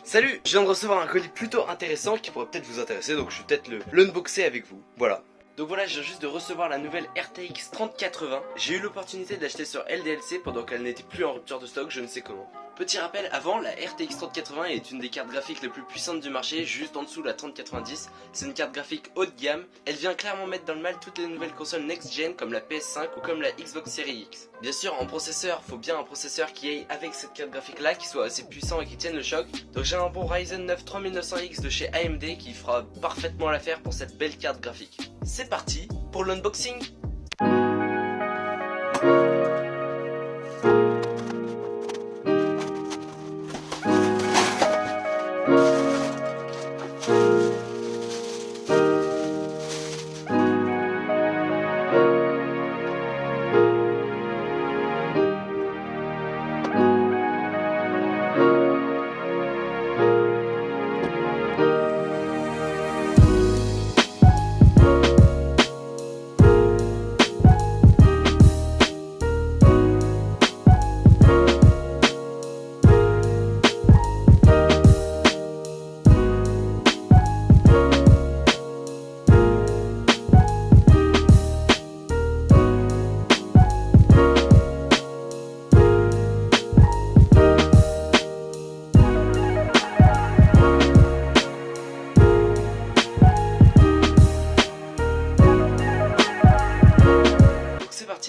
Salut, je viens de recevoir un colis plutôt intéressant qui pourrait peut-être vous intéresser, donc je vais peut-être l'unboxer avec vous, voilà. Donc voilà, je viens juste de recevoir la nouvelle RTX 3080. J'ai eu l'opportunité de l'acheter sur LDLC pendant qu'elle n'était plus en rupture de stock, je ne sais comment. Petit rappel, avant, la RTX 3080 est une des cartes graphiques les plus puissantes du marché, juste en dessous de la 3090. C'est une carte graphique haut de gamme. Elle vient clairement mettre dans le mal toutes les nouvelles consoles next-gen comme la PS5 ou comme la Xbox Series X. Bien sûr, en processeur, faut bien un processeur qui aille avec cette carte graphique là, qui soit assez puissant et qui tienne le choc. Donc j'ai un bon Ryzen 9 3900X de chez AMD qui fera parfaitement l'affaire pour cette belle carte graphique. C'est parti pour l'unboxing.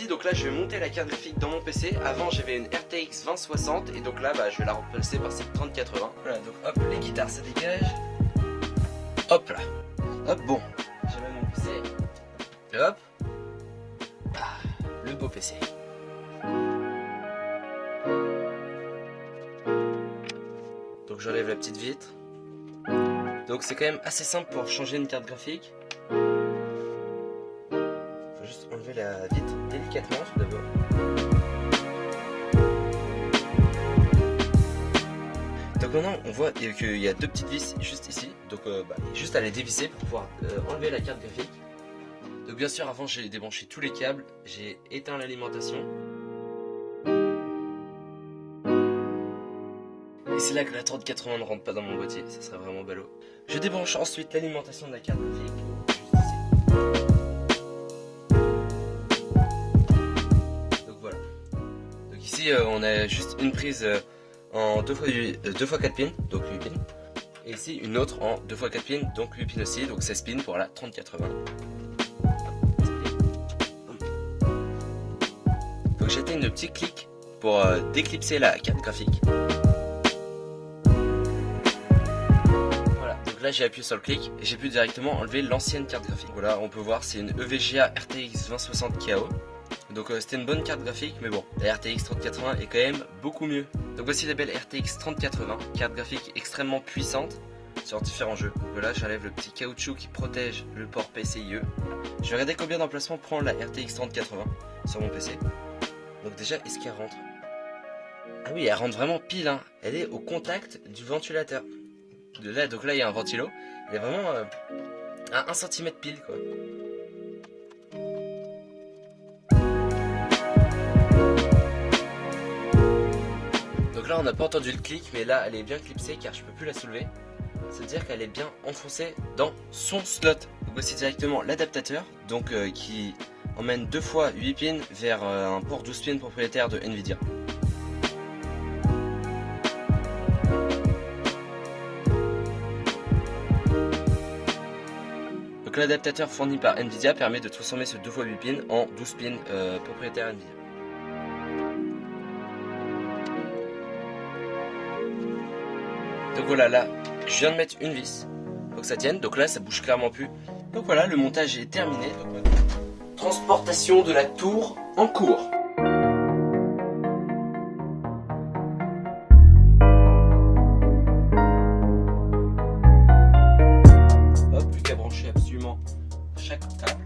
Donc là je vais monter la carte graphique dans mon PC. Avant j'avais une RTX 2060 et donc là je vais la remplacer par cette 3080. Voilà, donc hop, les guitares ça dégage. Hop là. Hop, bon, j'ai même mon PC. Et hop. Le beau PC. Donc j'enlève la petite vitre. Donc c'est quand même assez simple pour changer une carte graphique. Faut juste enlever la vitre délicatement tout d'abord. Donc maintenant on voit qu'il y a deux petites vis juste ici. Donc juste à les dévisser pour pouvoir enlever la carte graphique. Donc bien sûr avant j'ai débranché tous les câbles, j'ai éteint l'alimentation. Et c'est là que la 3080 ne rentre pas dans mon boîtier, ça serait vraiment ballot. Je débranche ensuite l'alimentation de la carte graphique, juste ici. Donc voilà. Donc ici on a juste une prise en 2x4 pins, donc 8 pins. Et ici une autre en 2x4 pins, donc 8 pins aussi, donc 16 pins pour la 3080. Donc j'éteins une petite clic pour déclipser la carte graphique. Là j'ai appuyé sur le clic et j'ai pu directement enlever l'ancienne carte graphique. Voilà, on peut voir c'est une EVGA RTX 2060 KO. Donc c'était une bonne carte graphique, mais bon, la RTX 3080 est quand même beaucoup mieux. Donc voici la belle RTX 3080, carte graphique extrêmement puissante sur différents jeux. Voilà, j'enlève le petit caoutchouc qui protège le port PCIe. Je vais regarder combien d'emplacements prend la RTX 3080 sur mon PC. Donc déjà, est-ce qu'elle rentre? Ah oui, elle rentre vraiment pile, hein. Elle est au contact du ventilateur. Donc là il y a un ventilo, il est vraiment à 1 cm pile quoi. Donc là on n'a pas entendu le clic, mais là elle est bien clipsée car je peux plus la soulever. C'est-à-dire qu'elle est bien enfoncée dans son slot. Donc voici directement l'adaptateur, donc qui emmène 2 fois 8 pins vers un port 12 pins propriétaire de Nvidia. Donc l'adaptateur fourni par Nvidia permet de transformer ce 2x8 pins en 12 pins propriétaire Nvidia. Donc voilà, là je viens de mettre une vis, faut que ça tienne, donc là ça bouge clairement plus. Donc voilà, le montage est terminé. Donc, transportation de la tour en cours. Hop, plus qu'à brancher absolument chaque table.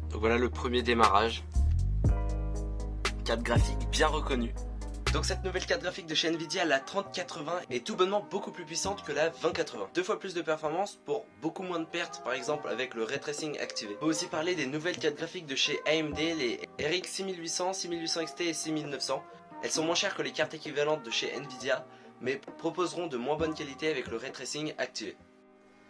Donc voilà le premier démarrage. Carte graphique bien reconnue. Donc cette nouvelle carte graphique de chez Nvidia, la 3080, est tout bonnement beaucoup plus puissante que la 2080. 2 fois plus de performance pour beaucoup moins de pertes, par exemple avec le ray tracing activé. On peut aussi parler des nouvelles cartes graphiques de chez AMD, les RX 6800, 6800 XT et 6900. Elles sont moins chères que les cartes équivalentes de chez Nvidia, mais proposeront de moins bonne qualité avec le ray tracing activé.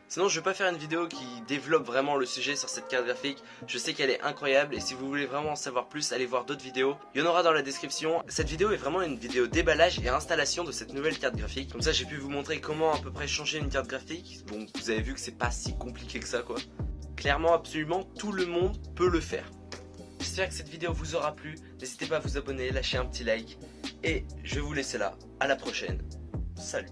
Sinon je vais pas faire une vidéo qui développe vraiment le sujet sur cette carte graphique, je sais qu'elle est incroyable et si vous voulez vraiment en savoir plus, allez voir d'autres vidéos, il y en aura dans la description. Cette vidéo est vraiment une vidéo déballage et installation de cette nouvelle carte graphique, comme ça j'ai pu vous montrer comment à peu près changer une carte graphique. Bon, vous avez vu que c'est pas si compliqué que ça quoi. Clairement, absolument tout le monde peut le faire. J'espère que cette vidéo vous aura plu, n'hésitez pas à vous abonner, lâcher un petit like et je vais vous laisser là, à la prochaine, salut.